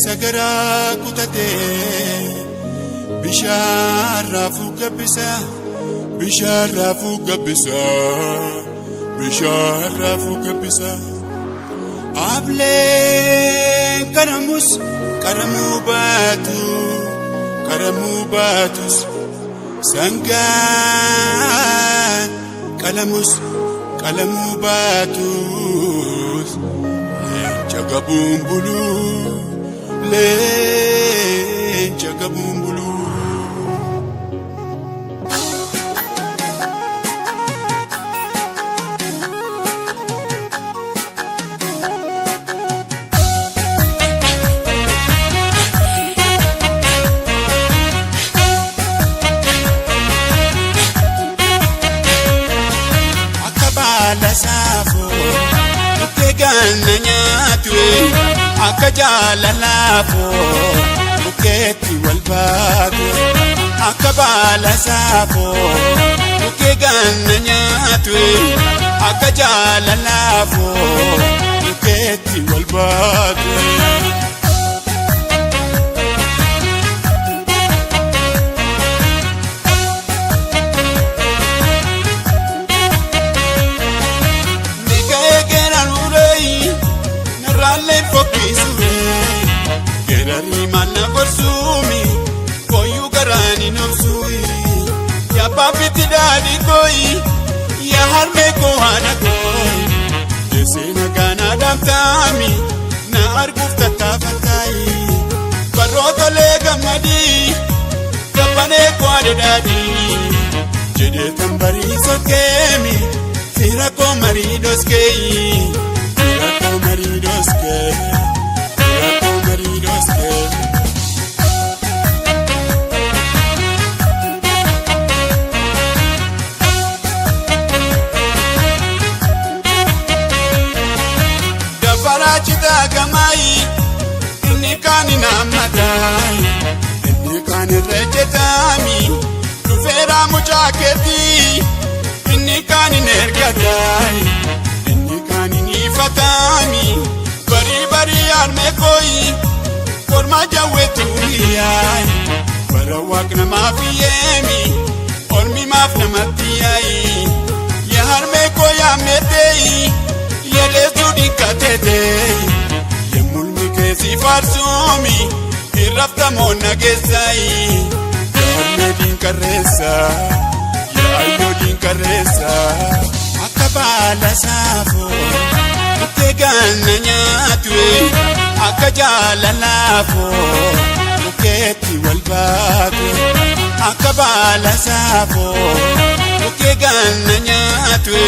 sagara kutate bishaan raafuu gabbisa bishaan raafuu gabbisa bishaan raafuu gabbisa ablee karamus karamuu baatus sangaan kalamus kalamuu baatus leenca gabuun buluu leenca gabuun buluu. Lasafo ukegana nyatwe akajala lafo uketi walbago akabala safo ukegana nyatwe akajala lafo uketi walbago Gerani mana borsumi koyu garani nofsui ya papi tidadi koi ya harme ko hana koi desena gana damtami na arguf tatafatai baroto lega madi kapane ko adadi jede tambari sokemi fira ko maridos kei fira ko maridos kei Dafarachita gamai inni kani namadai inni kani rejetami tufera muchaketi inni kani nergatai inni kani nifatami bari arme koi forma jawetu yai para wakna mafiyemi ormi mafna matiyai ya arme koya metei ya lesudi katete ya mulmi kesi farsumi irafta mona gesai ya arme din karesa ya ayo din karesa akabala safo ukegana nyatwe akajala lafo uketi walbago akabala safo ukegana nyatwe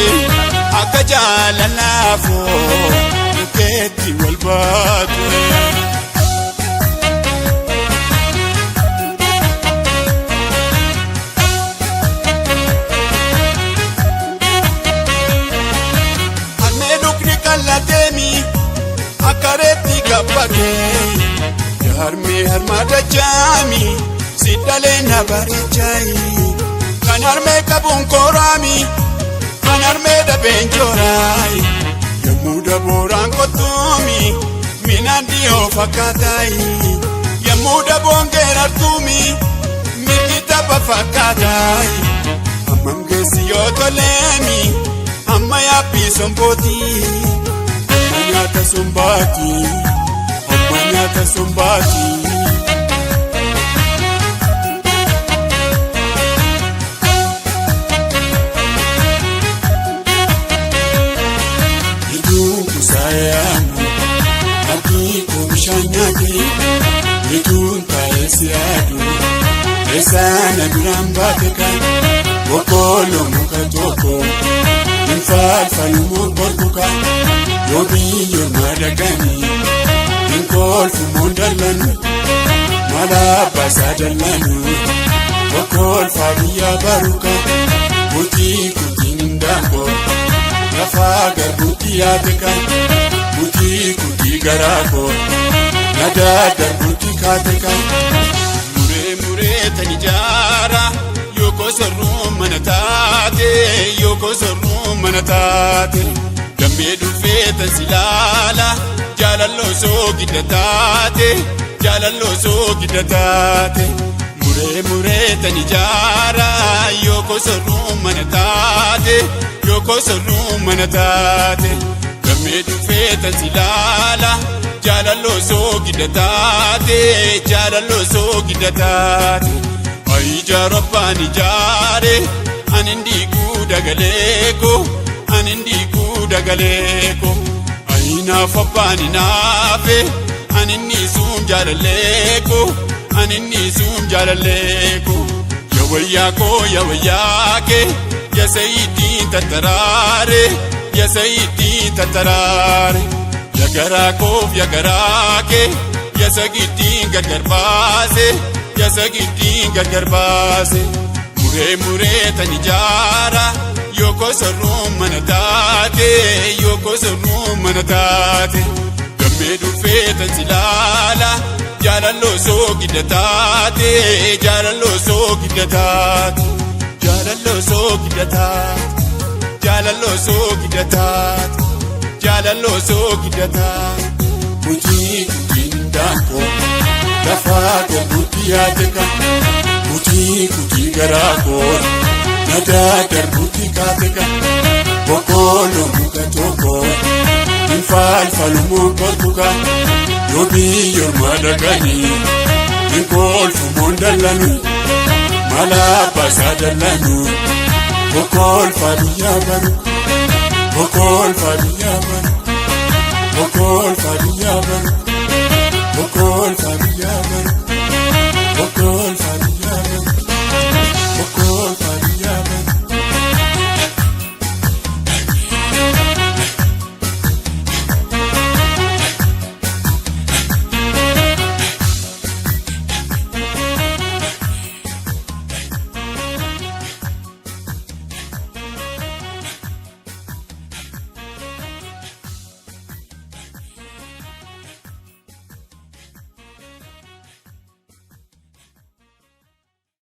akajala lafo uketi walbago akareti kapake harme harmada jami sidale na barichai kanarme kabun korami kanarme da benjorai yamuda boran kotumi minandi ofakatai yamuda bongera tumi mikita bafakatai amangesi yotolemi amaya pisompoti Amanyata sumbati Idu kusayamu Aki kumshanyaki Idu ntaesiadu Esana durambateka Wokolo mukatoko Infalfalu mukorkuka Yobi yomadagani Inkol fumundalanu Malabasa dalanu Wakol fabiya baruka Buti ndambo Nafagar buti ateka Buti garako Nadadar buti kateka Mure tanijara Yoko sarru manatate gammee dhufeetan si laala jaalalloo soo gidda taate jaalalloo soo gidda taate muree tan ijaara yookoo sorruun mana taate yookoo sorruun mana taate gammee dhufeetan si laala jaalalloo soo gidda taate jaalalloo soo gidda taate ijaaro abbaan ijaare anin diiguu dagaleeko anin diiguu dagaleeko ayinaaf abbaan hinaafe anin niisuun jaalalleeko anin niisuun jaalalleeko yawayyaakoo yawayyaake yasayiitiin tattaraare yasayiitiin tattaraare yagaraakoof yagaraake yasagittiin gargar baase yasagittiin gargar baase muree tan ijaara yookoo sorruun mana taate yookoo sorruun mana taate gammee dhufeetan si laala jaalalloo soo gidda taate jaalalloo soo gidda taate jaalalloo soo gidda taate jaalalloo soo gidda taate jaalalloo soo gidda taate kutiin daakoo lafaa darbuutti yaadeka kutii garaa koo nadaa darbuutti kaateka boqqolloo muka tokko infaalfalumoo kolfuka yoo biyyoormaa dhaqanii inkolfumoon dallanu malaa baasaa dallanu boqqolfaa biyyaa banu boqqolfaa biyyaa banu.